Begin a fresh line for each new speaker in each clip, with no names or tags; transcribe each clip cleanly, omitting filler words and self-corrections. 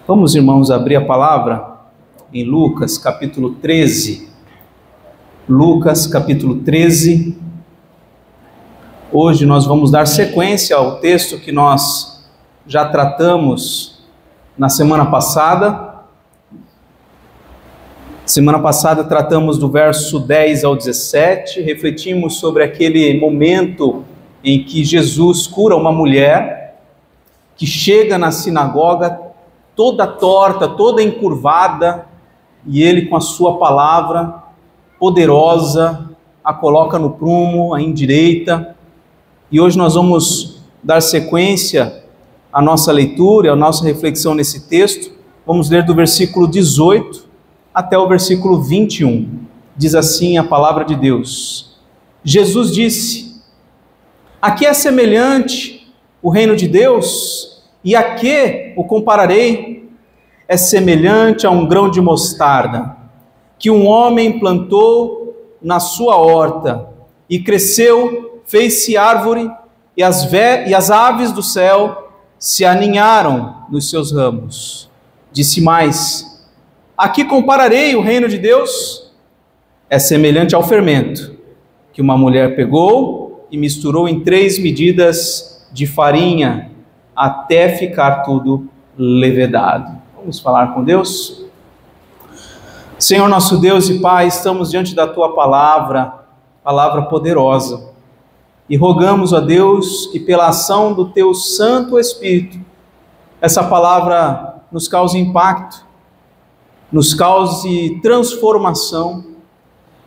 Vamos, irmãos, abrir a palavra em Lucas, capítulo 13. Lucas, capítulo 13. Hoje nós vamos dar sequência ao texto que nós já tratamos na semana passada. Semana passada tratamos do verso 10 ao 17, refletimos sobre aquele momento em que Jesus cura uma mulher que chega na sinagoga toda torta, toda encurvada, e ele com a sua palavra poderosa a coloca no prumo, a endireita. E hoje nós vamos dar sequência à nossa leitura, à nossa reflexão nesse texto. Vamos ler do versículo 18 até o versículo 21. Diz assim a palavra de Deus: Jesus disse: a que é semelhante o reino de Deus? E a que o compararei? É semelhante a um grão de mostarda, que um homem plantou na sua horta, e cresceu, fez-se árvore, e as aves do céu se aninharam nos seus ramos. Disse mais: a que compararei o reino de Deus? É semelhante ao fermento, que uma mulher pegou e misturou em 3 medidas de farinha, até ficar tudo levedado. Vamos falar com Deus? Senhor nosso Deus e Pai, estamos diante da Tua palavra poderosa, e rogamos a Deus que pela ação do Teu Santo Espírito, essa palavra nos cause impacto, nos cause transformação,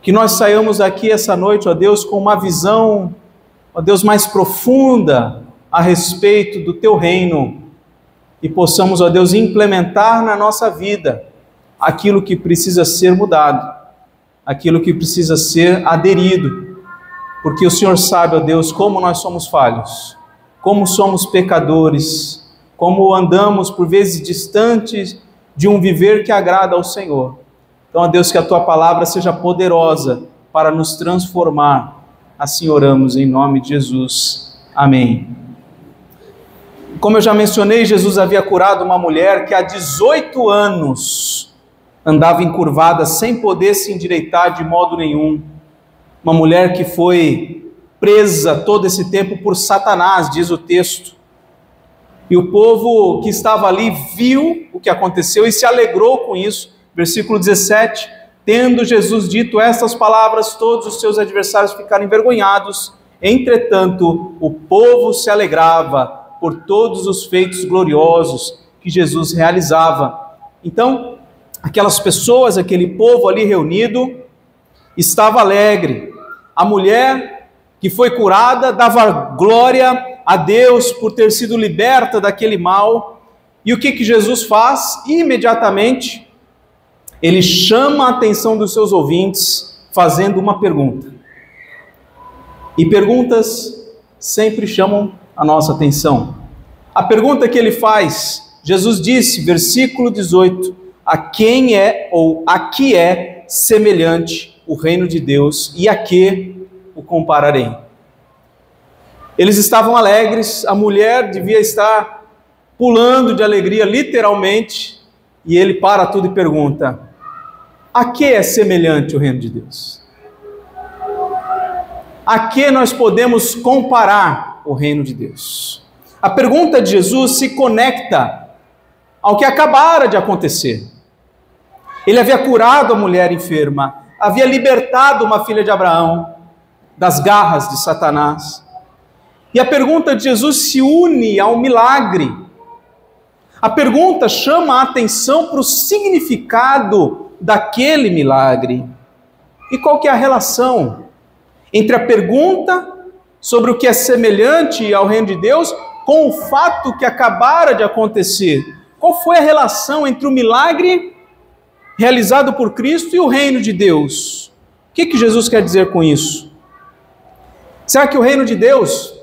que nós saiamos daqui essa noite, ó Deus, com uma visão, ó Deus, mais profunda a respeito do Teu reino, e possamos, ó Deus, implementar na nossa vida aquilo que precisa ser mudado, aquilo que precisa ser aderido, porque o Senhor sabe, ó Deus, como nós somos falhos, como somos pecadores, como andamos por vezes distantes de um viver que agrada ao Senhor. Então, ó Deus, que a Tua palavra seja poderosa para nos transformar. Assim oramos em nome de Jesus. Amém. Como eu já mencionei, Jesus havia curado uma mulher que há 18 anos andava encurvada, sem poder se endireitar de modo nenhum. Uma mulher que foi presa todo esse tempo por Satanás, diz o texto. E o povo que estava ali viu o que aconteceu e se alegrou com isso. Versículo 17, tendo Jesus dito estas palavras, todos os seus adversários ficaram envergonhados. Entretanto, o povo se alegrava por todos os feitos gloriosos que Jesus realizava. Então, aquelas pessoas, aquele povo ali reunido, estava alegre. A mulher que foi curada dava glória a Deus por ter sido liberta daquele mal. E o que Jesus faz? Imediatamente, ele chama a atenção dos seus ouvintes, fazendo uma pergunta. E perguntas sempre chamam a nossa atenção. A pergunta que ele faz, Jesus disse, versículo 18, a quem é ou a que é semelhante o reino de Deus e a que o compararei? Eles estavam alegres, a mulher devia estar pulando de alegria, literalmente, e ele para tudo e pergunta: a que é semelhante o reino de Deus? A que nós podemos comparar o reino de Deus? A pergunta de Jesus se conecta ao que acabara de acontecer. Ele havia curado a mulher enferma, havia libertado uma filha de Abraão das garras de Satanás. E a pergunta de Jesus se une ao milagre. A pergunta chama a atenção para o significado daquele milagre. E qual que é a relação entre a pergunta sobre o que é semelhante ao reino de Deus com o fato que acabara de acontecer? Qual foi a relação entre o milagre realizado por Cristo e o reino de Deus? O que Jesus quer dizer com isso? Será que o reino de Deus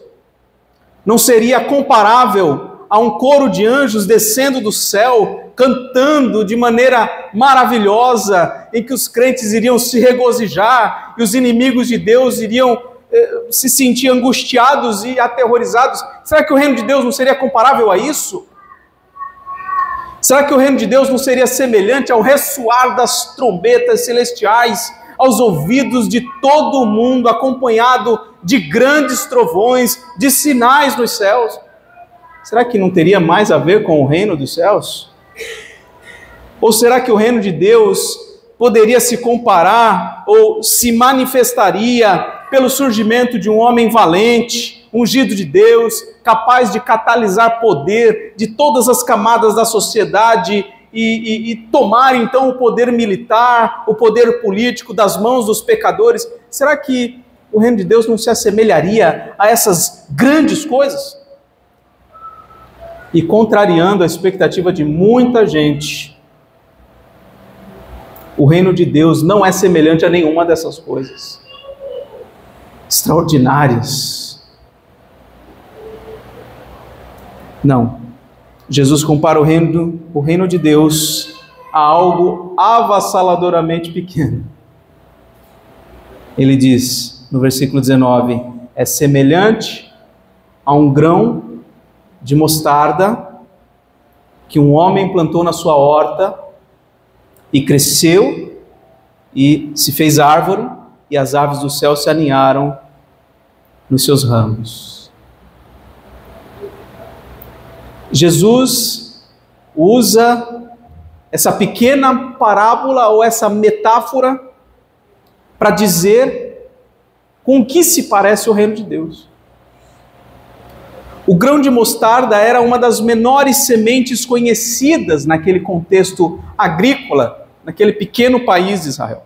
não seria comparável a um coro de anjos descendo do céu, cantando de maneira maravilhosa, em que os crentes iriam se regozijar e os inimigos de Deus iriam se sentir angustiados e aterrorizados? Será que o reino de Deus não seria comparável a isso? Será que o reino de Deus não seria semelhante ao ressoar das trombetas celestiais aos ouvidos de todo mundo, acompanhado de grandes trovões, de sinais nos céus? Será que não teria mais a ver com o reino dos céus? Ou será que o reino de Deus poderia se comparar ou se manifestaria pelo surgimento de um homem valente, ungido de Deus, capaz de catalisar poder de todas as camadas da sociedade e tomar então o poder militar, o poder político das mãos dos pecadores? Será que o reino de Deus não se assemelharia a essas grandes coisas? E contrariando a expectativa de muita gente, o reino de Deus não é semelhante a nenhuma dessas coisas extraordinárias. Não. Jesus compara o reino de Deus a algo avassaladoramente pequeno. Ele diz, no versículo 19, é semelhante a um grão de mostarda que um homem plantou na sua horta e cresceu e se fez árvore, e as aves do céu se aninharam nos seus ramos. Jesus usa essa pequena parábola ou essa metáfora para dizer com o que se parece o reino de Deus. O grão de mostarda era uma das menores sementes conhecidas naquele contexto agrícola, naquele pequeno país de Israel.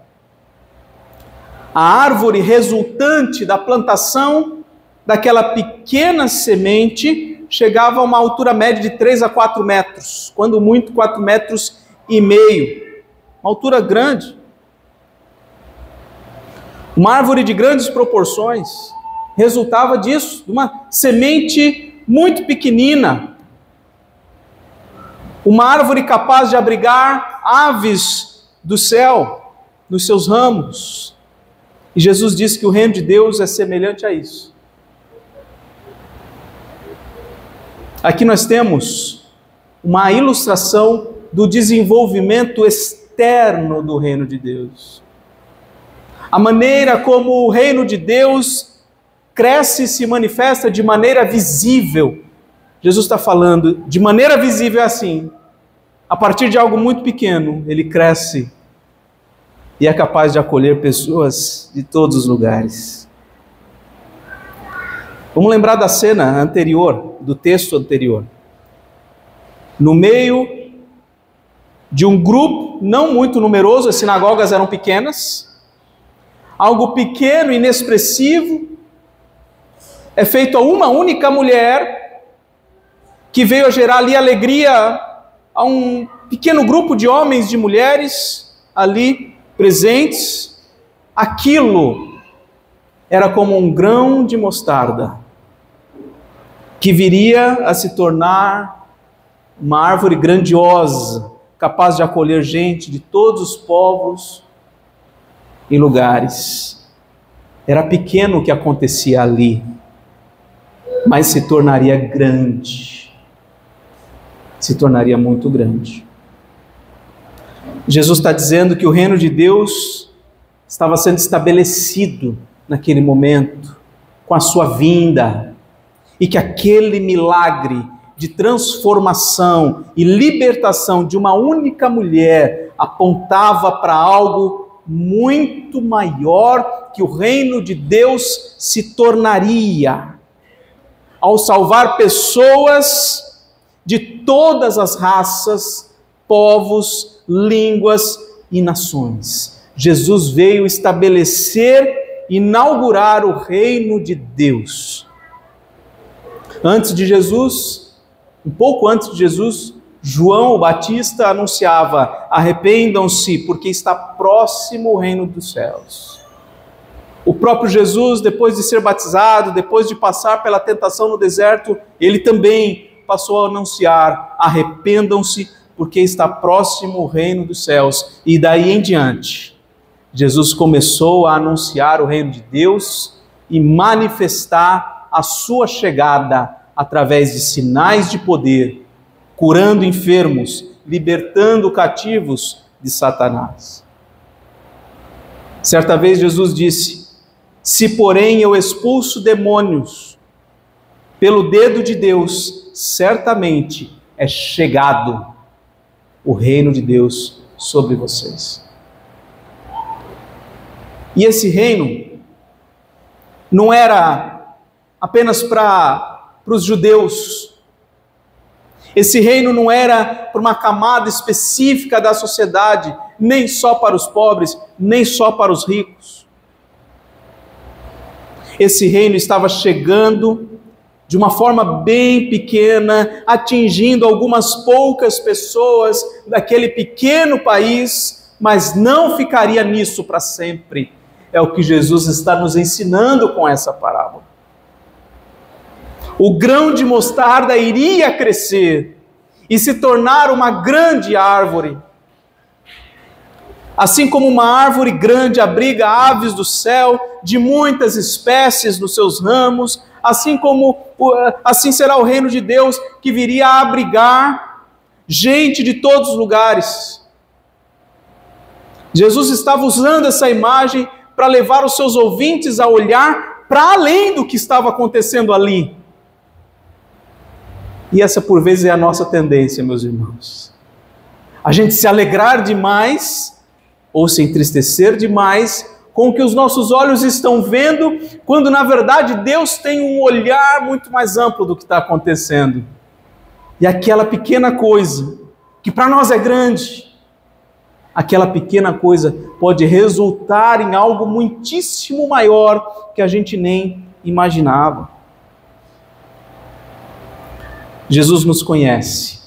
A árvore resultante da plantação daquela pequena semente chegava a uma altura média de 3 a 4 metros, quando muito 4 metros e meio, uma altura grande. Uma árvore de grandes proporções resultava disso, de uma semente muito pequenina, uma árvore capaz de abrigar aves do céu nos seus ramos. E Jesus disse que o reino de Deus é semelhante a isso. Aqui nós temos uma ilustração do desenvolvimento externo do reino de Deus. A maneira como o reino de Deus cresce e se manifesta de maneira visível. Jesus está falando, de maneira visível é assim. A partir de algo muito pequeno, ele cresce e é capaz de acolher pessoas de todos os lugares. Vamos lembrar da cena anterior, do texto anterior. No meio de um grupo não muito numeroso, as sinagogas eram pequenas, algo pequeno, inexpressivo, é feito a uma única mulher, que veio a gerar ali alegria a um pequeno grupo de homens e de mulheres ali presentes. Aquilo era como um grão de mostarda, que viria a se tornar uma árvore grandiosa, capaz de acolher gente de todos os povos e lugares. Era pequeno o que acontecia ali, mas se tornaria grande, se tornaria muito grande. Jesus está dizendo que o reino de Deus estava sendo estabelecido naquele momento, com a sua vinda, e que aquele milagre de transformação e libertação de uma única mulher apontava para algo muito maior, que o reino de Deus se tornaria ao salvar pessoas de todas as raças, povos, línguas e nações. Jesus veio estabelecer, inaugurar o reino de Deus. Antes de Jesus, um pouco antes de Jesus, João o Batista anunciava: arrependam-se, porque está próximo o reino dos céus. O próprio Jesus, depois de ser batizado, depois de passar pela tentação no deserto, ele também passou a anunciar: arrependam-se, porque está próximo o reino dos céus. E daí em diante, Jesus começou a anunciar o reino de Deus e manifestar a sua chegada através de sinais de poder, curando enfermos, libertando cativos de Satanás. Certa vez Jesus disse: se porém eu expulso demônios pelo dedo de Deus, certamente é chegado o reino de Deus sobre vocês. E esse reino não era apenas para os judeus. Esse reino não era para uma camada específica da sociedade, nem só para os pobres, nem só para os ricos. Esse reino estava chegando de uma forma bem pequena, atingindo algumas poucas pessoas daquele pequeno país, mas não ficaria nisso para sempre. É o que Jesus está nos ensinando com essa parábola. O grão de mostarda iria crescer e se tornar uma grande árvore. Assim como uma árvore grande abriga aves do céu de muitas espécies nos seus ramos, assim será o reino de Deus, que viria a abrigar gente de todos os lugares. Jesus estava usando essa imagem para levar os seus ouvintes a olhar para além do que estava acontecendo ali. E essa por vezes é a nossa tendência, meus irmãos. A gente se alegrar demais ou se entristecer demais com o que os nossos olhos estão vendo, quando na verdade Deus tem um olhar muito mais amplo do que está acontecendo. E aquela pequena coisa, que para nós é grande, aquela pequena coisa pode resultar em algo muitíssimo maior que a gente nem imaginava. Jesus nos conhece.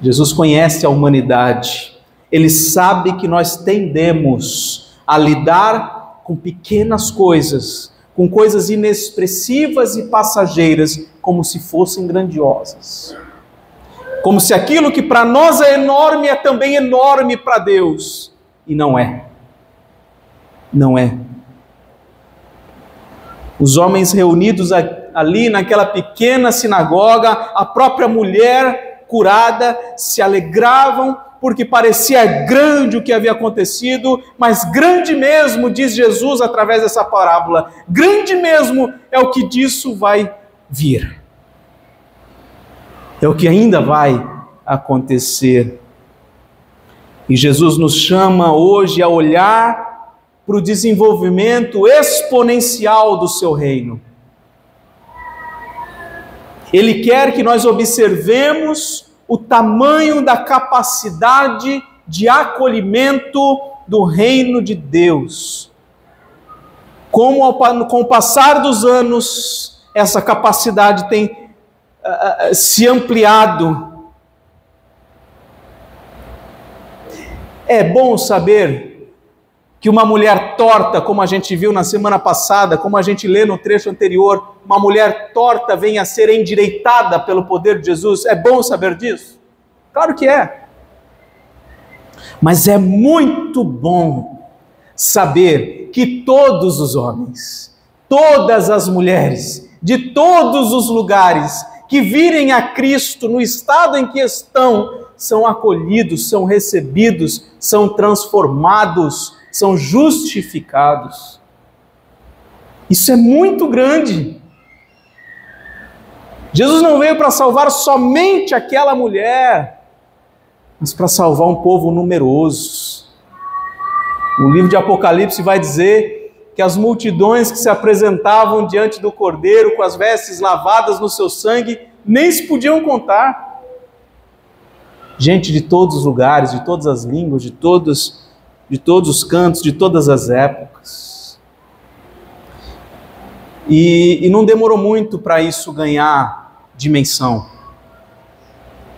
Jesus conhece a humanidade. Ele sabe que nós tendemos a lidar com pequenas coisas, com coisas inexpressivas e passageiras, como se fossem grandiosas. Como se aquilo que para nós é enorme é também enorme para Deus. E não é. Não é. Os homens reunidos ali naquela pequena sinagoga, a própria mulher curada, se alegravam porque parecia grande o que havia acontecido, mas grande mesmo, diz Jesus através dessa parábola, grande mesmo é o que disso vai vir. É o que ainda vai acontecer. E Jesus nos chama hoje a olhar para o desenvolvimento exponencial do seu reino. Ele quer que nós observemos o tamanho da capacidade de acolhimento do reino de Deus. Como com o passar dos anos, essa capacidade tem se ampliado. É bom saber que uma mulher torta, como a gente viu na semana passada, como a gente lê no trecho anterior, uma mulher torta venha a ser endireitada pelo poder de Jesus. É bom saber disso? Claro que é. Mas é muito bom saber que todos os homens, todas as mulheres, de todos os lugares, que virem a Cristo no estado em que estão, são acolhidos, são recebidos, são transformados, são justificados. Isso é muito grande. Jesus não veio para salvar somente aquela mulher, mas para salvar um povo numeroso. O livro de Apocalipse vai dizer que as multidões que se apresentavam diante do Cordeiro com as vestes lavadas no seu sangue, nem se podiam contar. Gente de todos os lugares, de todas as línguas, de todos os cantos, de todas as épocas. E não demorou muito para isso ganhar dimensão.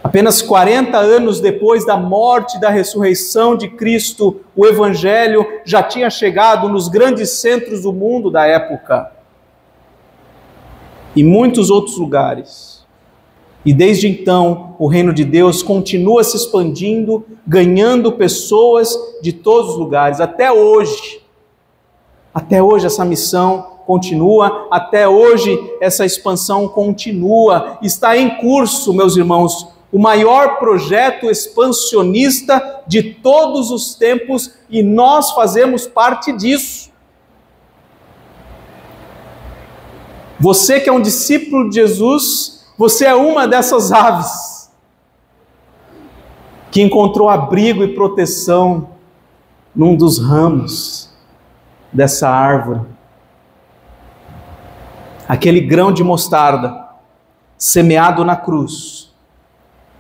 Apenas 40 anos depois da morte e da ressurreição de Cristo, o Evangelho já tinha chegado nos grandes centros do mundo da época e muitos outros lugares. E desde então, o reino de Deus continua se expandindo, ganhando pessoas de todos os lugares. Até hoje essa missão continua, até hoje essa expansão continua. Está em curso, meus irmãos, o maior projeto expansionista de todos os tempos, e nós fazemos parte disso. Você que é um discípulo de Jesus, você é uma dessas aves que encontrou abrigo e proteção num dos ramos dessa árvore. Aquele grão de mostarda semeado na cruz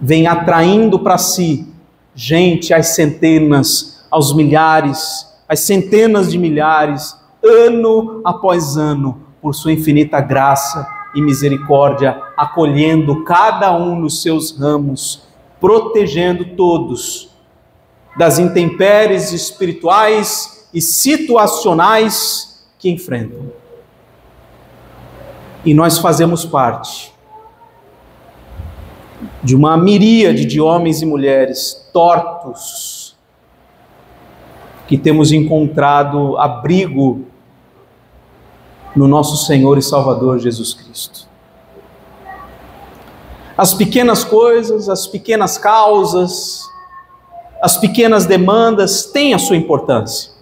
vem atraindo para si gente às centenas, aos milhares, às centenas de milhares, ano após ano, por sua infinita graça e misericórdia, acolhendo cada um nos seus ramos, protegendo todos das intempéries espirituais e situacionais que enfrentam. E nós fazemos parte de uma miríade de homens e mulheres tortos que temos encontrado abrigo no nosso Senhor e Salvador Jesus Cristo. As pequenas coisas, as pequenas causas, as pequenas demandas têm a sua importância.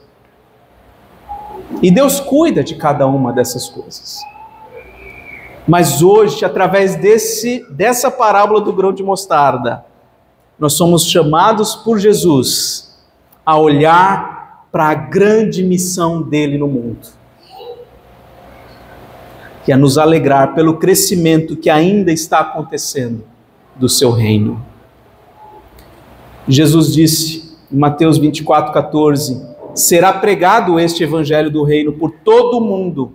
E Deus cuida de cada uma dessas coisas. Mas hoje, através dessa parábola do grão de mostarda, nós somos chamados por Jesus a olhar para a grande missão dele no mundo, que é nos alegrar pelo crescimento que ainda está acontecendo do seu reino. Jesus disse em Mateus 24:14, será pregado este evangelho do reino por todo o mundo,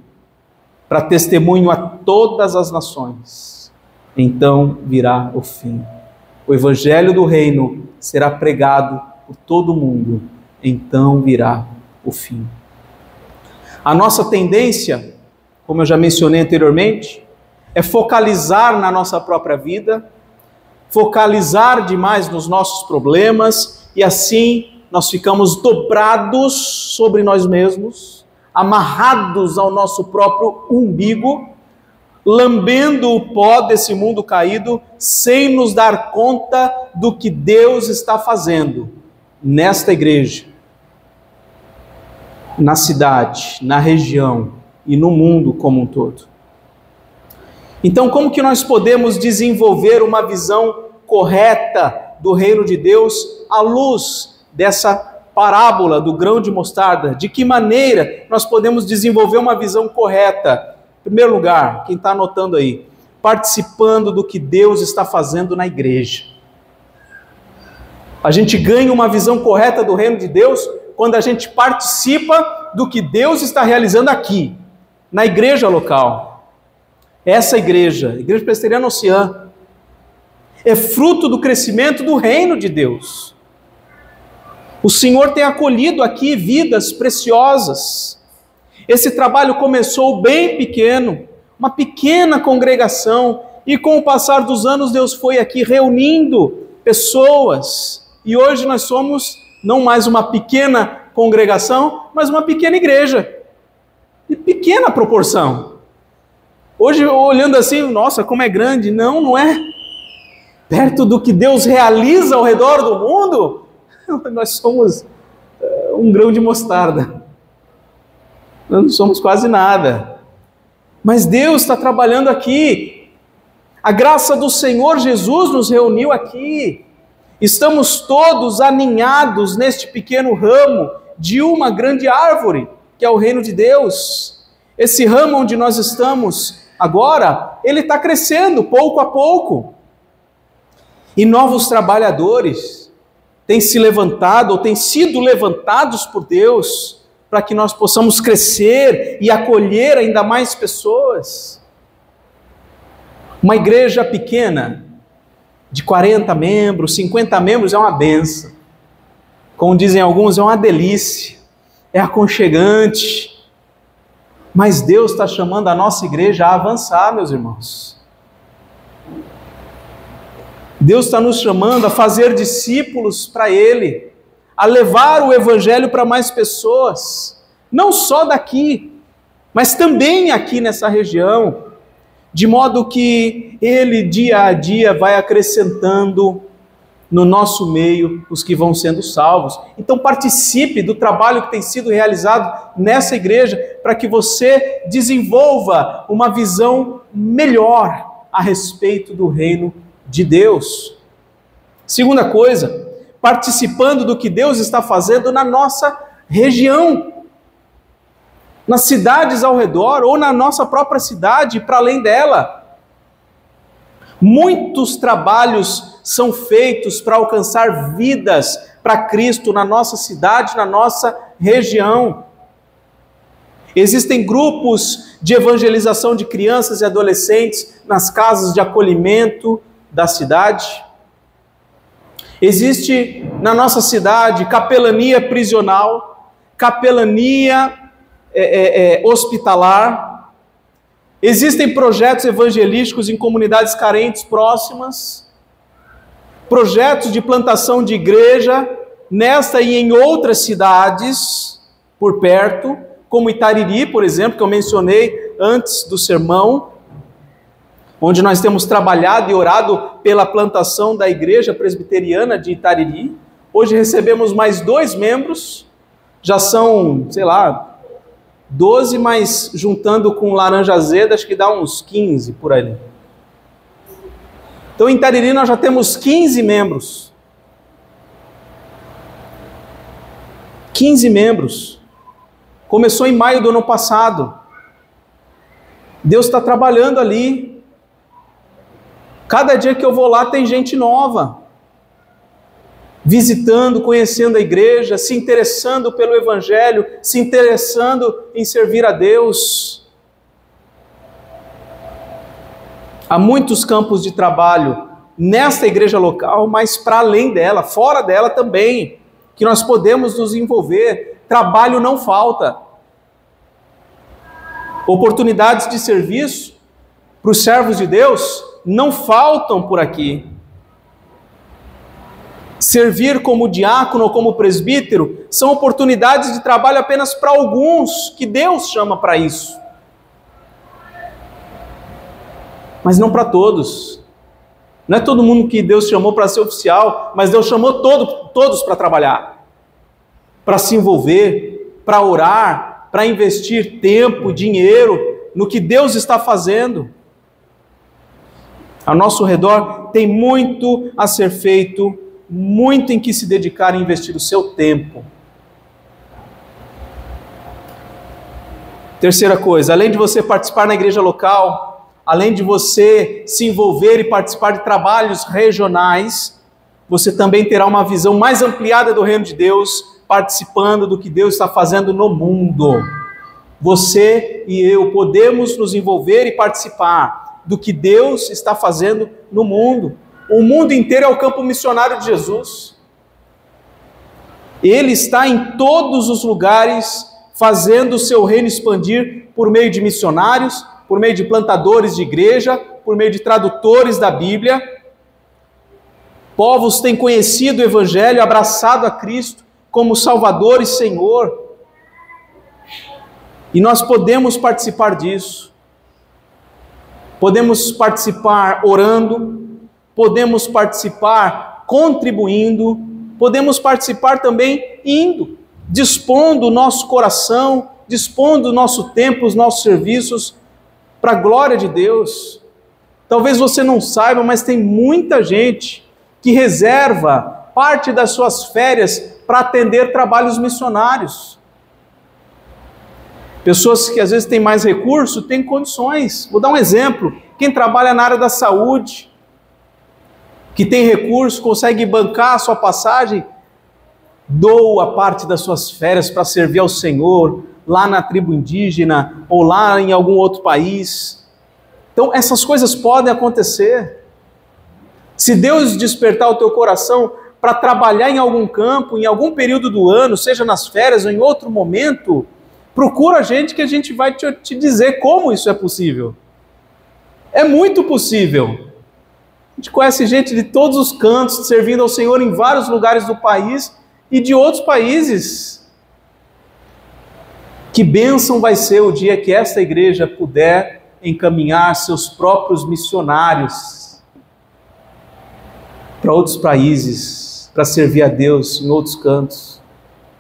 para testemunho a todas as nações. Então virá o fim. O evangelho do reino será pregado por todo o mundo. Então virá o fim. A nossa tendência, como eu já mencionei anteriormente, é focalizar na nossa própria vida, focalizar demais nos nossos problemas, e assim nós ficamos dobrados sobre nós mesmos, amarrados ao nosso próprio umbigo, lambendo o pó desse mundo caído, sem nos dar conta do que Deus está fazendo nesta igreja, na cidade, na região e no mundo como um todo. Então, como que nós podemos desenvolver uma visão correta do reino de Deus à luz dessa parábola do grão de mostarda? De que maneira nós podemos desenvolver uma visão correta? Em primeiro lugar, quem está anotando aí, participando do que Deus está fazendo na igreja. A gente ganha uma visão correta do reino de Deus quando a gente participa do que Deus está realizando aqui, na igreja local. Essa igreja, a Igreja Presbiteriana Oceã, é fruto do crescimento do reino de Deus. O Senhor tem acolhido aqui vidas preciosas. Esse trabalho começou bem pequeno, uma pequena congregação, e com o passar dos anos Deus foi aqui reunindo pessoas, e hoje nós somos não mais uma pequena congregação, mas uma pequena igreja, de pequena proporção. Hoje, olhando assim, nossa, como é grande. Não, não é. Perto do que Deus realiza ao redor do mundo, nós somos um grão de mostarda. Nós não somos quase nada. Mas Deus está trabalhando aqui. A graça do Senhor Jesus nos reuniu aqui. Estamos todos aninhados neste pequeno ramo de uma grande árvore, que é o reino de Deus. Esse ramo onde nós estamos agora, ele está crescendo pouco a pouco. E novos trabalhadores têm se levantado, ou têm sido levantados por Deus, para que nós possamos crescer e acolher ainda mais pessoas. Uma igreja pequena, de 40 membros, 50 membros, é uma benção. Como dizem alguns, é uma delícia, é aconchegante. Mas Deus está chamando a nossa igreja a avançar, meus irmãos. Deus está nos chamando a fazer discípulos para Ele, a levar o Evangelho para mais pessoas, não só daqui, mas também aqui nessa região. de modo que Ele, dia a dia, vai acrescentando no nosso meio os que vão sendo salvos. Então participe do trabalho que tem sido realizado nessa igreja, para que você desenvolva uma visão melhor a respeito do reino de Deus. Segunda coisa, participando do que Deus está fazendo na nossa região, nas cidades ao redor, ou na nossa própria cidade, para além dela. Muitos trabalhos são feitos para alcançar vidas para Cristo na nossa cidade, na nossa região. Existem grupos de evangelização de crianças e adolescentes nas casas de acolhimento da cidade. Existe na nossa cidade capelania prisional, capelania hospitalar. Existem projetos evangelísticos em comunidades carentes próximas, projetos de plantação de igreja nesta e em outras cidades por perto, como Itariri, por exemplo, que eu mencionei antes do sermão, onde nós temos trabalhado e orado pela plantação da igreja presbiteriana de Itariri. Hoje recebemos mais 2 membros, já são, 12, mas juntando com laranja azeda, acho que dá uns 15 por ali. Então em Itariri nós já temos 15 membros. 15 membros. Começou em maio do ano passado. Deus está trabalhando ali. Cada dia que eu vou lá tem gente nova, visitando, conhecendo a igreja, se interessando pelo Evangelho, se interessando em servir a Deus. Há muitos campos de trabalho nesta igreja local, mas para além dela, fora dela também, que nós podemos nos envolver. Trabalho não falta. Oportunidades de serviço para os servos de Deus não faltam por aqui. Servir como diácono ou como presbítero são oportunidades de trabalho apenas para alguns que Deus chama para isso. Mas não para todos. Não é todo mundo que Deus chamou para ser oficial, mas Deus chamou todos para trabalhar, para se envolver, para orar, para investir tempo, dinheiro no que Deus está fazendo. Ao nosso redor tem muito a ser feito, muito em que se dedicar e investir o seu tempo. Terceira coisa, além de você participar na igreja local, além de você se envolver e participar de trabalhos regionais, você também terá uma visão mais ampliada do reino de Deus, participando do que Deus está fazendo no mundo. Você e eu podemos nos envolver e participar do que Deus está fazendo no mundo. O mundo inteiro é o campo missionário de Jesus. Ele está em todos os lugares, fazendo o seu reino expandir por meio de missionários, por meio de plantadores de igreja, por meio de tradutores da Bíblia. Povos têm conhecido o Evangelho, abraçado a Cristo como Salvador e Senhor. E nós podemos participar disso. Podemos participar orando, podemos participar contribuindo, podemos participar também indo, dispondo o nosso coração, dispondo o nosso tempo, os nossos serviços para a glória de Deus. Talvez você não saiba, mas tem muita gente que reserva parte das suas férias para atender trabalhos missionários. Pessoas que às vezes têm mais recurso, têm condições. Vou dar um exemplo. Quem trabalha na área da saúde, que tem recurso, consegue bancar a sua passagem, doa parte das suas férias para servir ao Senhor, lá na tribo indígena, ou lá em algum outro país. Então essas coisas podem acontecer. Se Deus despertar o teu coração para trabalhar em algum campo, em algum período do ano, seja nas férias ou em outro momento, procura a gente que a gente vai te dizer como isso é possível. É muito possível. A gente conhece gente de todos os cantos, servindo ao Senhor em vários lugares do país e de outros países. Que bênção vai ser o dia que esta igreja puder encaminhar seus próprios missionários para outros países, para servir a Deus em outros cantos.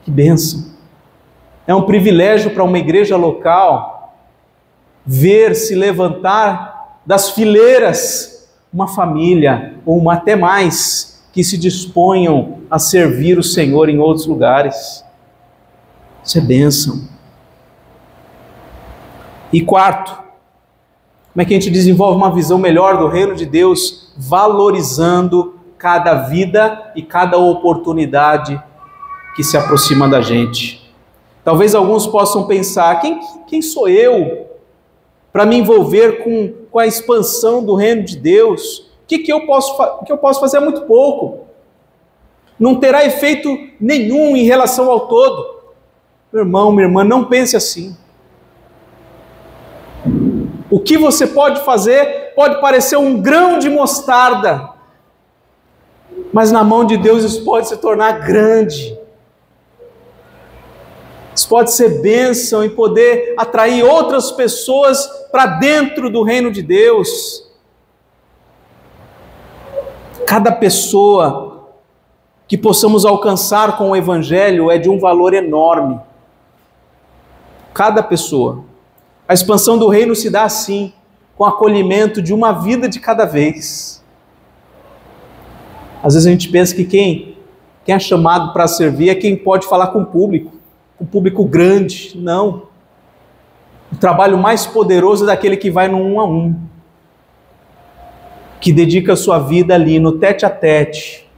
Que bênção! É um privilégio para uma igreja local ver se levantar das fileiras uma família, ou até mais, que se disponham a servir o Senhor em outros lugares. Isso é bênção. E quarto, como é que a gente desenvolve uma visão melhor do reino de Deus, valorizando cada vida e cada oportunidade que se aproxima da gente. Talvez alguns possam pensar, quem sou eu para me envolver com a expansão do reino de Deus? O que eu posso fazer? É muito pouco. Não terá efeito nenhum em relação ao todo. Meu irmão, minha irmã, não pense assim. O que você pode fazer pode parecer um grão de mostarda, mas na mão de Deus isso pode se tornar grande. Isso pode ser bênção e poder atrair outras pessoas para dentro do reino de Deus. Cada pessoa que possamos alcançar com o Evangelho é de um valor enorme. Cada pessoa. A expansão do reino se dá assim, com o acolhimento de uma vida de cada vez. Às vezes a gente pensa que quem é chamado para servir é quem pode falar com o público grande. Não. O trabalho mais poderoso é daquele que vai no 1 a 1, que dedica a sua vida ali no tete a tete,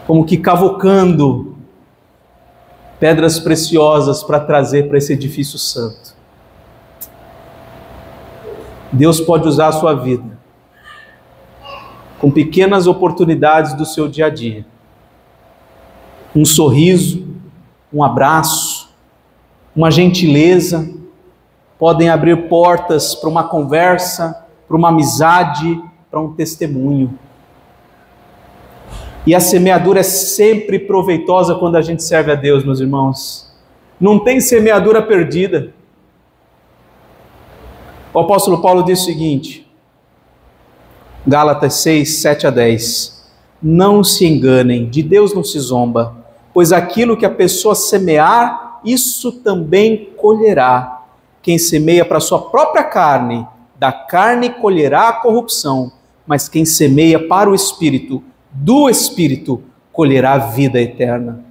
como que cavocando pedras preciosas para trazer para esse edifício santo. Deus pode usar a sua vida com pequenas oportunidades do seu dia a dia. Um sorriso, um abraço, uma gentileza, podem abrir portas para uma conversa, para uma amizade, para um testemunho. E a semeadura é sempre proveitosa quando a gente serve a Deus, meus irmãos. Não tem semeadura perdida. O apóstolo Paulo diz o seguinte, Gálatas 6, 7 a 10. Não se enganem, de Deus não se zomba, pois aquilo que a pessoa semear, isso também colherá. Quem semeia para a sua própria carne, da carne colherá a corrupção, mas quem semeia para o Espírito, do Espírito colherá a vida eterna.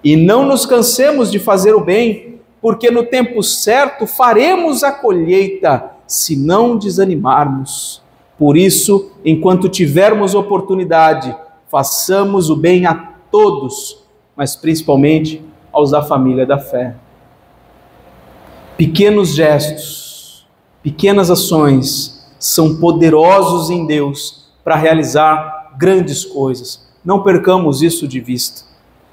E não nos cansemos de fazer o bem, porque no tempo certo faremos a colheita, se não desanimarmos. Por isso, enquanto tivermos oportunidade, façamos o bem a todos, mas principalmente aos da família da fé. Pequenos gestos, pequenas ações são poderosos em Deus para realizar grandes coisas. Não percamos isso de vista.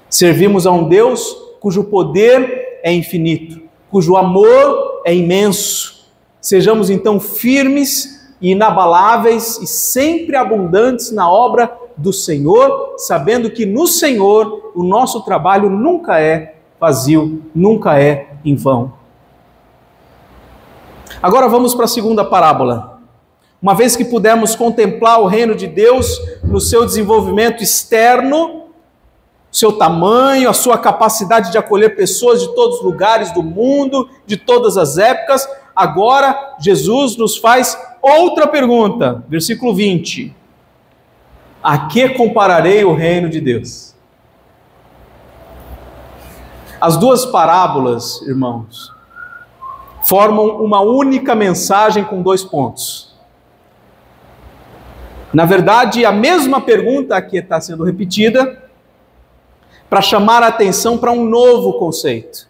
Servimos a um Deus cujo poder é infinito, cujo amor é imenso. Sejamos então firmes e inabaláveis e sempre abundantes na obra do Senhor, sabendo que no Senhor o nosso trabalho nunca é vazio, nunca é em vão. Agora vamos para a segunda parábola. Uma vez que pudemos contemplar o reino de Deus no seu desenvolvimento externo, seu tamanho, a sua capacidade de acolher pessoas de todos os lugares do mundo, de todas as épocas, agora Jesus nos faz outra pergunta, versículo 20. A que compararei o reino de Deus? As duas parábolas, irmãos, formam uma única mensagem com 2 pontos. Na verdade, a mesma pergunta aqui está sendo repetida para chamar a atenção para um novo conceito.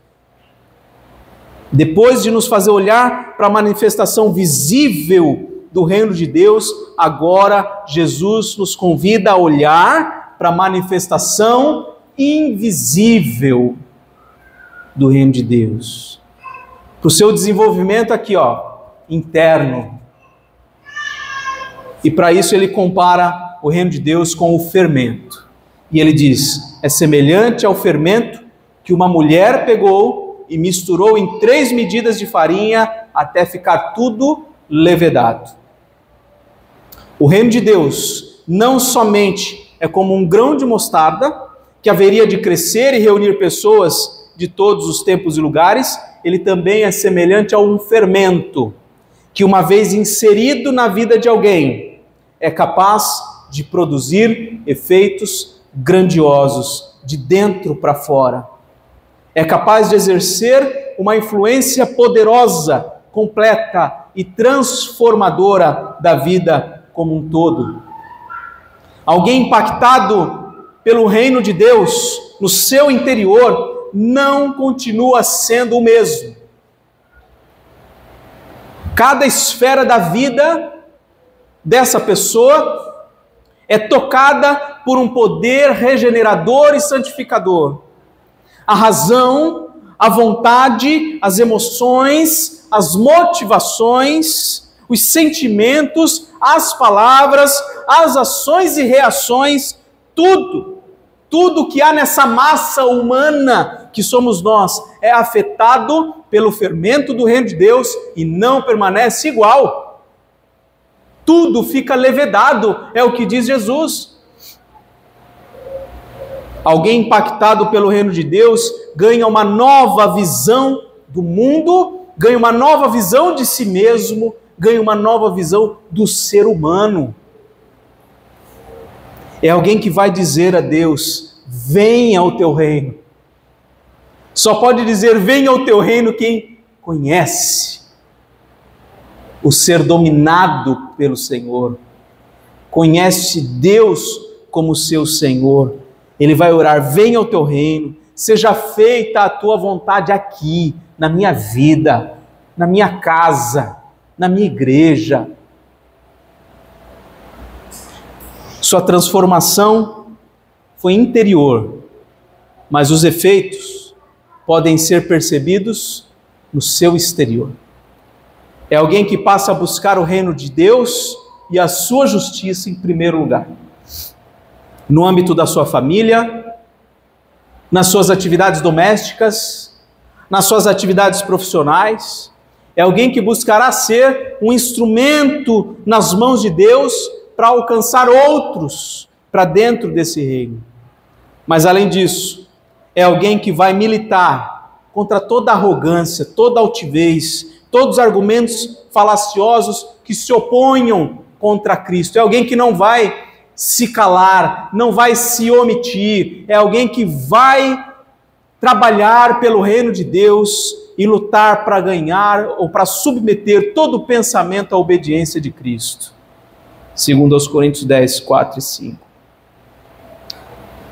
Depois de nos fazer olhar para a manifestação visível do reino de Deus, agora Jesus nos convida a olhar para a manifestação invisível do reino de Deus. Para o seu desenvolvimento aqui, interno. E para isso ele compara o reino de Deus com o fermento. E ele diz, é semelhante ao fermento que uma mulher pegou e misturou em 3 medidas de farinha até ficar tudo levedado. O reino de Deus não somente é como um grão de mostarda, que haveria de crescer e reunir pessoas de todos os tempos e lugares, ele também é semelhante a um fermento, que uma vez inserido na vida de alguém, é capaz de produzir efeitos grandiosos, de dentro para fora. É capaz de exercer uma influência poderosa, completa e transformadora da vida como um todo. Alguém impactado pelo reino de Deus no seu interior não continua sendo o mesmo. Cada esfera da vida dessa pessoa é tocada por um poder regenerador e santificador. A razão, a vontade, as emoções, as motivações, os sentimentos, as palavras, as ações e reações, tudo que há nessa massa humana que somos nós é afetado pelo fermento do reino de Deus e não permanece igual. Tudo fica levedado, é o que diz Jesus. Alguém impactado pelo reino de Deus ganha uma nova visão do mundo, ganha uma nova visão de si mesmo, ganha uma nova visão do ser humano. É alguém que vai dizer a Deus: venha o teu reino. Só pode dizer venha o teu reino quem conhece o ser dominado pelo Senhor, conhece Deus como seu Senhor. Ele vai orar: venha o teu reino, seja feita a tua vontade aqui, na minha vida, na minha casa, na minha igreja. Sua transformação foi interior, mas os efeitos podem ser percebidos no seu exterior. É alguém que passa a buscar o reino de Deus e a sua justiça em primeiro lugar. No âmbito da sua família, nas suas atividades domésticas, nas suas atividades profissionais. É alguém que buscará ser um instrumento nas mãos de Deus para alcançar outros para dentro desse reino. Mas além disso, é alguém que vai militar contra toda arrogância, toda altivez, todos os argumentos falaciosos que se oponham contra Cristo. É alguém que não vai se calar, não vai se omitir. É alguém que vai trabalhar pelo reino de Deus e lutar para ganhar ou para submeter todo o pensamento à obediência de Cristo. Segundo aos Coríntios 10, 4 e 5.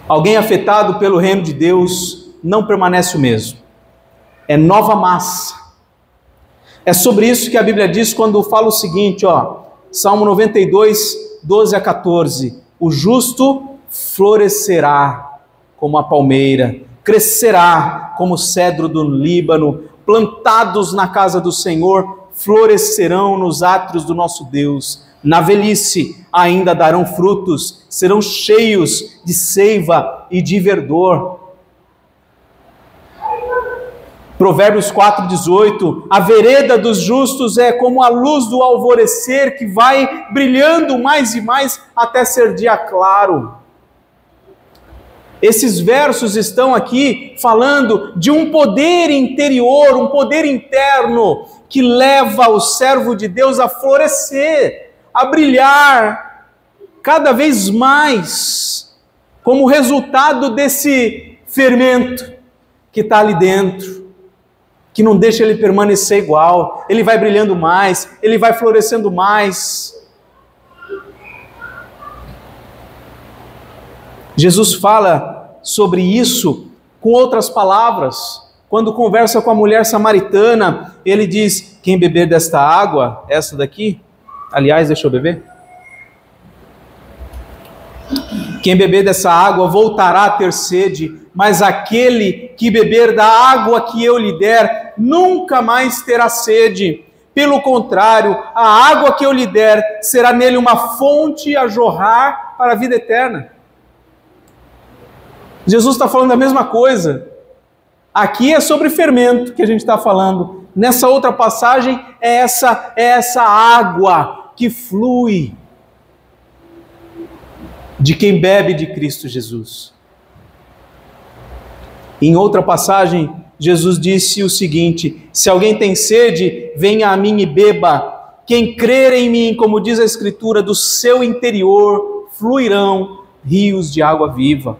Alguém afetado pelo reino de Deus não permanece o mesmo. É nova massa. É sobre isso que a Bíblia diz quando fala o seguinte, Salmo 92, 12 a 14. O justo florescerá como a palmeira, crescerá como o cedro do Líbano, plantados na casa do Senhor, florescerão nos átrios do nosso Deus. Na velhice ainda darão frutos, serão cheios de seiva e de verdor. Provérbios 4,18, a vereda dos justos é como a luz do alvorecer que vai brilhando mais e mais até ser dia claro. Esses versos estão aqui falando de um poder interior, um poder interno que leva o servo de Deus a florescer, a brilhar cada vez mais, como resultado desse fermento que está ali dentro, que não deixa ele permanecer igual. Ele vai brilhando mais, ele vai florescendo mais. Jesus fala sobre isso com outras palavras. Quando conversa com a mulher samaritana, ele diz: quem beber desta água, essa daqui, aliás, deixa eu beber. Quem beber dessa água voltará a ter sede, mas aquele que beber da água que eu lhe der, nunca mais terá sede. Pelo contrário, a água que eu lhe der será nele uma fonte a jorrar para a vida eterna. Jesus está falando a mesma coisa. Aqui é sobre fermento que a gente está falando. Nessa outra passagem é essa água que flui de quem bebe de Cristo Jesus. Em outra passagem, Jesus disse o seguinte: se alguém tem sede, venha a mim e beba. Quem crer em mim, como diz a Escritura, do seu interior fluirão rios de água viva.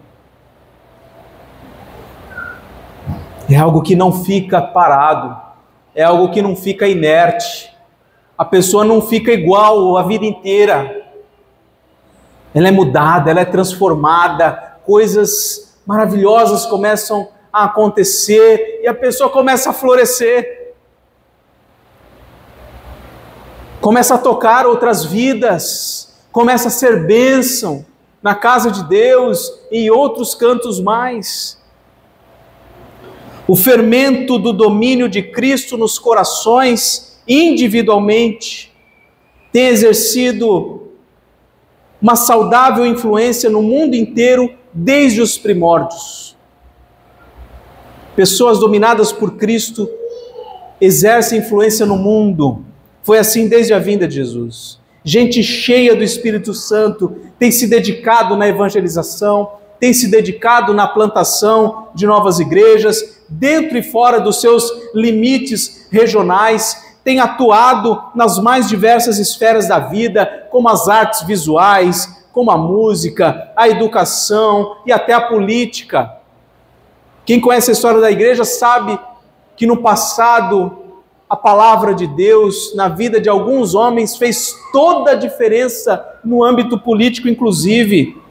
É algo que não fica parado, é algo que não fica inerte. A pessoa não fica igual a vida inteira. Ela é mudada, ela é transformada, coisas maravilhosas começam a acontecer e a pessoa começa a florescer. Começa a tocar outras vidas, começa a ser bênção na casa de Deus e em outros cantos mais. O fermento do domínio de Cristo nos corações, individualmente, tem exercido uma saudável influência no mundo inteiro desde os primórdios. Pessoas dominadas por Cristo exercem influência no mundo. Foi assim desde a vinda de Jesus. Gente cheia do Espírito Santo tem se dedicado na evangelização, tem se dedicado na plantação de novas igrejas, dentro e fora dos seus limites regionais, tem atuado nas mais diversas esferas da vida, como as artes visuais, como a música, a educação e até a política. Quem conhece a história da igreja sabe que no passado a palavra de Deus na vida de alguns homens fez toda a diferença no âmbito político, inclusive.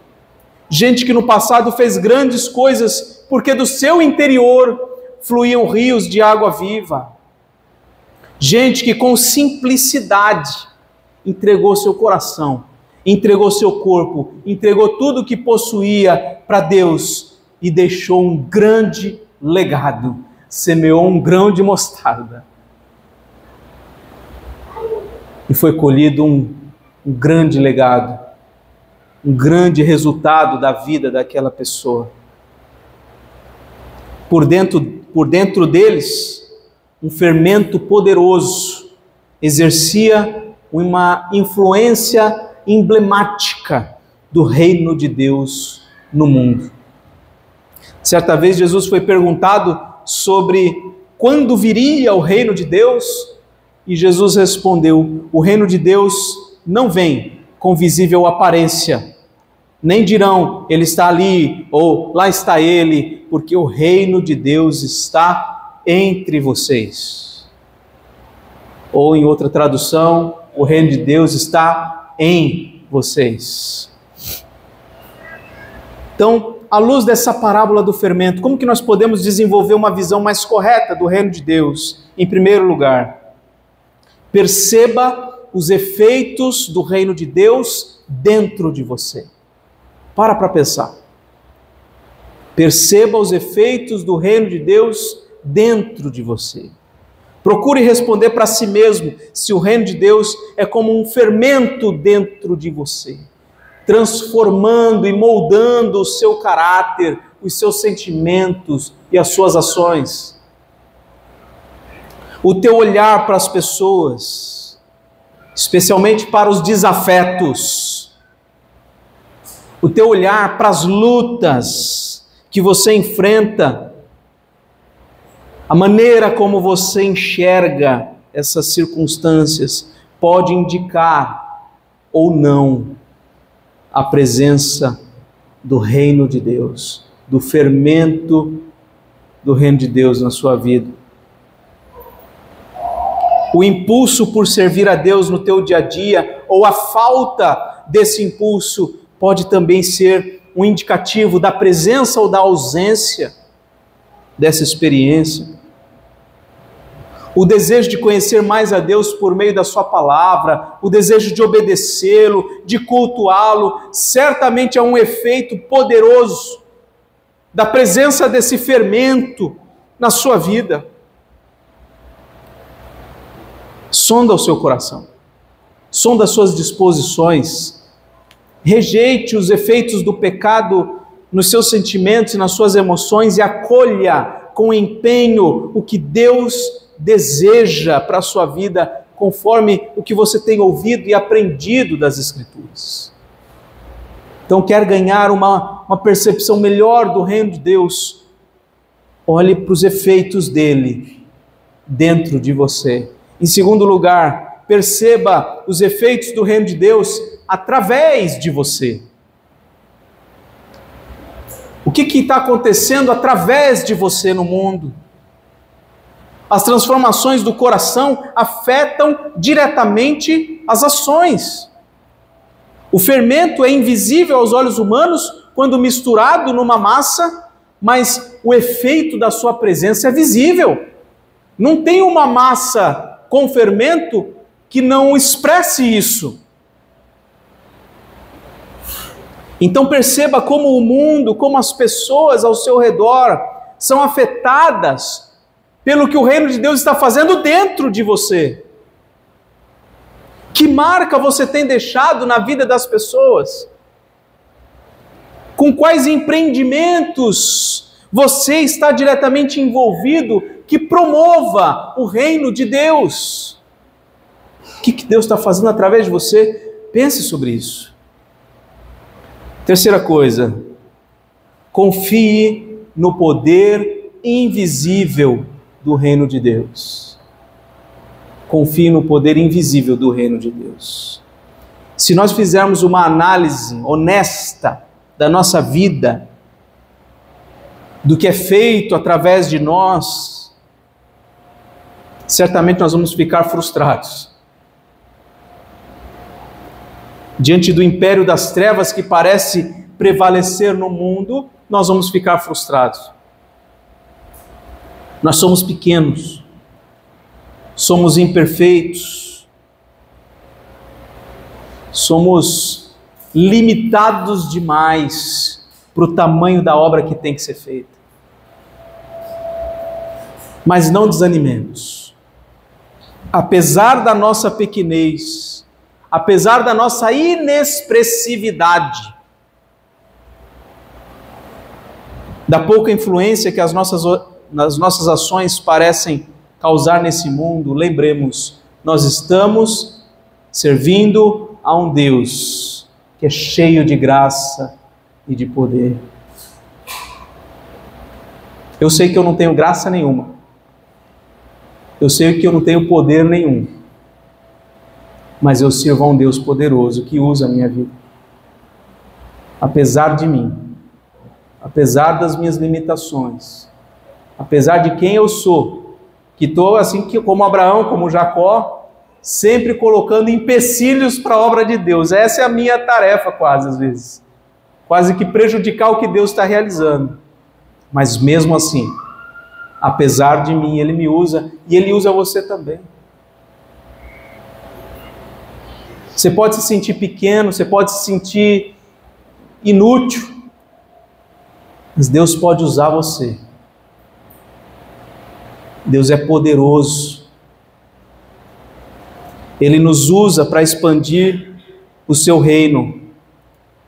Gente que no passado fez grandes coisas porque do seu interior fluíam rios de água viva. Gente que com simplicidade entregou seu coração, entregou seu corpo, entregou tudo o que possuía para Deus e deixou um grande legado, semeou um grão de mostarda. E foi colhido um grande legado, um grande resultado da vida daquela pessoa. Por dentro deles, um fermento poderoso exercia uma influência emblemática do reino de Deus no mundo. Certa vez Jesus foi perguntado sobre quando viria o reino de Deus, e Jesus respondeu: o reino de Deus não vem com visível aparência, nem dirão ele está ali ou lá está ele, porque o reino de Deus está entre vocês. Ou em outra tradução, o reino de Deus está em vocês. Então, à luz dessa parábola do fermento, como que nós podemos desenvolver uma visão mais correta do reino de Deus? Em primeiro lugar, perceba os efeitos do reino de Deus dentro de você. Para pensar. Perceba os efeitos do reino de Deus dentro de você. Procure responder para si mesmo se o reino de Deus é como um fermento dentro de você, transformando e moldando o seu caráter, os seus sentimentos e as suas ações. O teu olhar para as pessoas, especialmente para os desafetos, o teu olhar para as lutas que você enfrenta, a maneira como você enxerga essas circunstâncias pode indicar ou não a presença do reino de Deus, do fermento do reino de Deus na sua vida. O impulso por servir a Deus no teu dia a dia, ou a falta desse impulso, pode também ser um indicativo da presença ou da ausência dessa experiência. O desejo de conhecer mais a Deus por meio da sua palavra, o desejo de obedecê-lo, de cultuá-lo, certamente é um efeito poderoso da presença desse fermento na sua vida. Sonda o seu coração, sonda as suas disposições, rejeite os efeitos do pecado nos seus sentimentos e nas suas emoções e acolha com empenho o que Deus deseja para a sua vida, conforme o que você tem ouvido e aprendido das Escrituras. Então, quer ganhar uma percepção melhor do reino de Deus? Olhe para os efeitos dele dentro de você. Em segundo lugar, perceba os efeitos do reino de Deus através de você. O que está acontecendo através de você no mundo? As transformações do coração afetam diretamente as ações. O fermento é invisível aos olhos humanos quando misturado numa massa, mas o efeito da sua presença é visível. Não tem uma massa com fermento que não expresse isso. Então perceba como o mundo, como as pessoas ao seu redor são afetadas pelo que o reino de Deus está fazendo dentro de você. Que marca você tem deixado na vida das pessoas? Com quais empreendimentos você está diretamente envolvido que promova o reino de Deus? O que Deus está fazendo através de você? Pense sobre isso. Terceira coisa, confie no poder invisível do reino de Deus. Confie no poder invisível do reino de Deus. Se nós fizermos uma análise honesta da nossa vida, do que é feito através de nós, certamente nós vamos ficar frustrados. Diante do império das trevas que parece prevalecer no mundo, nós vamos ficar frustrados. Nós somos pequenos, somos imperfeitos, somos limitados demais para o tamanho da obra que tem que ser feita. Mas não desanimemos. Apesar da nossa pequenez, apesar da nossa inexpressividade, da pouca influência que as nossas ações parecem causar nesse mundo, lembremos, nós estamos servindo a um Deus que é cheio de graça e de poder. Eu sei que eu não tenho graça nenhuma, eu sei que eu não tenho poder nenhum, mas eu sirvo a um Deus poderoso que usa a minha vida. Apesar de mim, apesar das minhas limitações, apesar de quem eu sou, que estou assim como Abraão, como Jacó, sempre colocando empecilhos para a obra de Deus. Essa é a minha tarefa quase às vezes. Quase que prejudicar o que Deus está realizando. Mas mesmo assim, apesar de mim, Ele me usa e Ele usa você também. Você pode se sentir pequeno, você pode se sentir inútil, mas Deus pode usar você. Deus é poderoso. Ele nos usa para expandir o seu reino,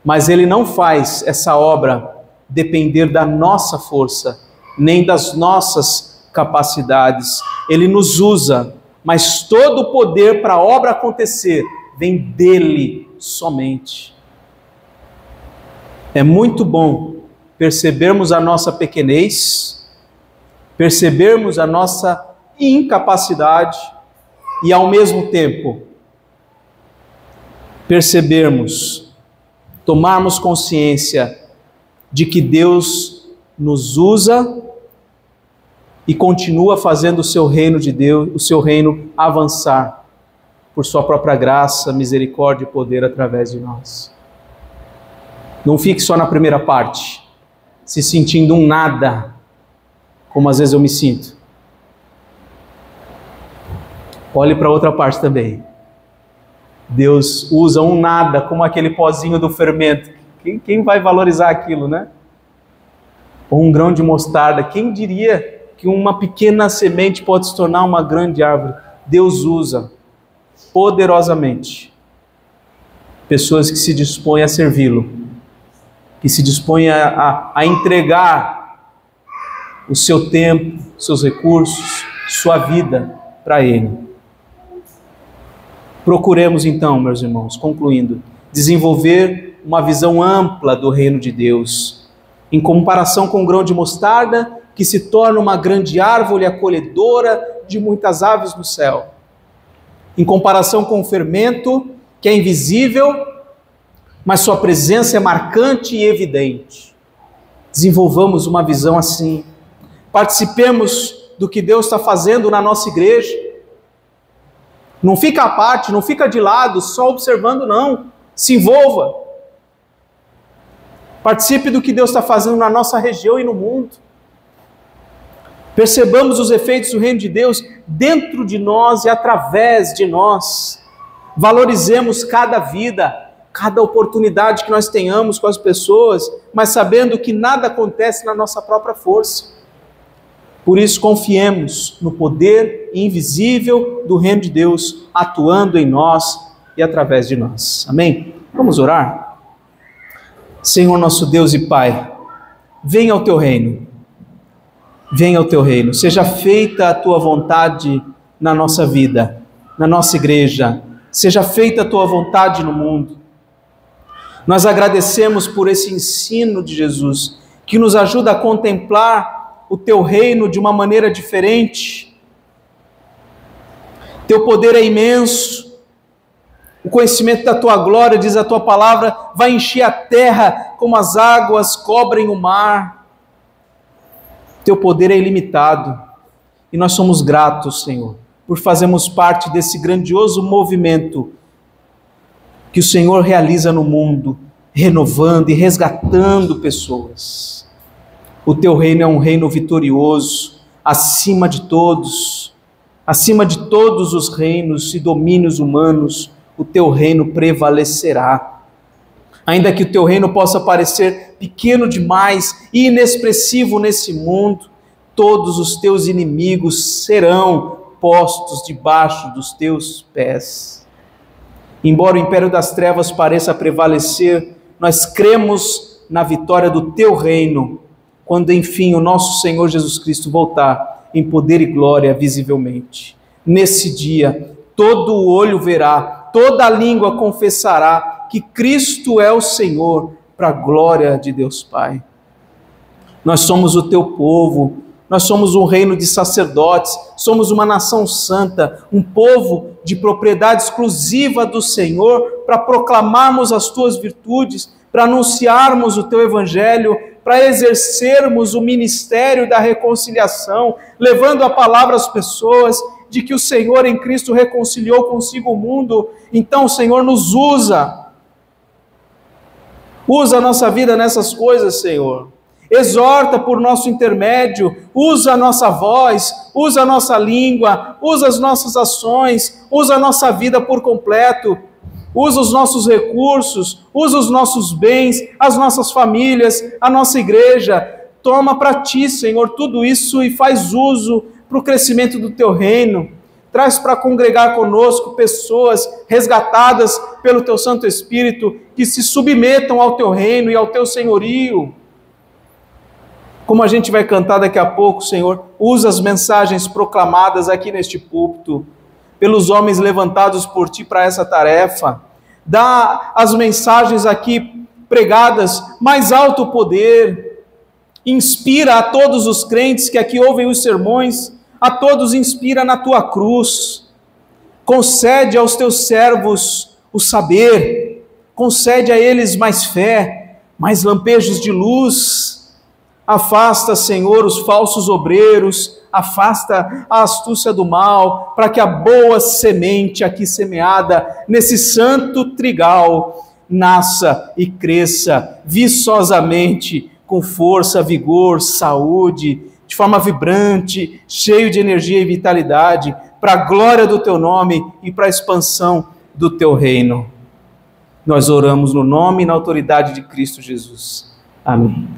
mas Ele não faz essa obra depender da nossa força, nem das nossas capacidades. Ele nos usa, mas todo o poder para a obra acontecer vem dele somente. É muito bom percebermos a nossa pequenez, percebermos a nossa incapacidade e, ao mesmo tempo, percebermos, tomarmos consciência de que Deus nos usa e continua fazendo o seu reino de Deus, o seu reino avançar por sua própria graça, misericórdia e poder através de nós. Não fique só na primeira parte, se sentindo um nada, como às vezes eu me sinto. Olhe para a outra parte também. Deus usa um nada como aquele pozinho do fermento. Quem vai valorizar aquilo, né? Ou um grão de mostarda. Quem diria que uma pequena semente pode se tornar uma grande árvore? Deus usa poderosamente pessoas que se dispõem a servi-lo, que se dispõem a entregar o seu tempo, seus recursos, sua vida para Ele. Procuremos então, meus irmãos, concluindo, desenvolver uma visão ampla do reino de Deus, em comparação com o grão de mostarda, que se torna uma grande árvore acolhedora de muitas aves do céu. Em comparação com o fermento, que é invisível, mas sua presença é marcante e evidente. Desenvolvamos uma visão assim. Participemos do que Deus está fazendo na nossa igreja. Não fica à parte, não fica de lado, só observando, não. Se envolva. Participe do que Deus está fazendo na nossa região e no mundo. Percebamos os efeitos do reino de Deus dentro de nós e através de nós. Valorizemos cada vida, cada oportunidade que nós tenhamos com as pessoas, mas sabendo que nada acontece na nossa própria força. Por isso, confiemos no poder invisível do reino de Deus, atuando em nós e através de nós. Amém? Vamos orar? Senhor nosso Deus e Pai, venha ao teu reino. Venha ao teu reino. Seja feita a tua vontade na nossa vida, na nossa igreja. Seja feita a tua vontade no mundo. Nós agradecemos por esse ensino de Jesus, que nos ajuda a contemplar o teu reino de uma maneira diferente. Teu poder é imenso. O conhecimento da tua glória, diz a tua palavra, vai encher a terra como as águas cobrem o mar. Teu poder é ilimitado. E nós somos gratos, Senhor, por fazermos parte desse grandioso movimento que o Senhor realiza no mundo, renovando e resgatando pessoas. O teu reino é um reino vitorioso, acima de todos os reinos e domínios humanos, o teu reino prevalecerá. Ainda que o teu reino possa parecer pequeno demais e inexpressivo nesse mundo, todos os teus inimigos serão postos debaixo dos teus pés. Embora o império das trevas pareça prevalecer, nós cremos na vitória do teu reino, quando enfim o nosso Senhor Jesus Cristo voltar em poder e glória visivelmente. Nesse dia, todo o olho verá, toda a língua confessará que Cristo é o Senhor, para a glória de Deus Pai. Nós somos o teu povo, nós somos um reino de sacerdotes, somos uma nação santa, um povo de propriedade exclusiva do Senhor, para proclamarmos as tuas virtudes, para anunciarmos o teu evangelho, para exercermos o ministério da reconciliação, levando a palavra às pessoas, de que o Senhor em Cristo reconciliou consigo o mundo. Então o Senhor nos usa a nossa vida nessas coisas, Senhor. Exorta por nosso intermédio, usa a nossa voz, usa a nossa língua, usa as nossas ações, usa a nossa vida por completo, usa os nossos recursos, usa os nossos bens, as nossas famílias, a nossa igreja. Toma para ti, Senhor, tudo isso e faz uso para o crescimento do teu reino. Traz para congregar conosco pessoas resgatadas pelo teu Santo Espírito, que se submetam ao teu reino e ao teu senhorio. Como a gente vai cantar daqui a pouco, Senhor, usa as mensagens proclamadas aqui neste púlpito, pelos homens levantados por ti para essa tarefa. Dá as mensagens aqui pregadas mais alto poder. Inspira a todos os crentes que aqui ouvem os sermões, a todos inspira na tua cruz. Concede aos teus servos o saber, concede a eles mais fé, mais lampejos de luz. Afasta, Senhor, os falsos obreiros, afasta a astúcia do mal, para que a boa semente aqui semeada nesse santo trigal nasça e cresça viçosamente, com força, vigor, saúde, de forma vibrante, cheio de energia e vitalidade, para a glória do teu nome e para a expansão do teu reino. Nós oramos no nome e na autoridade de Cristo Jesus. Amém.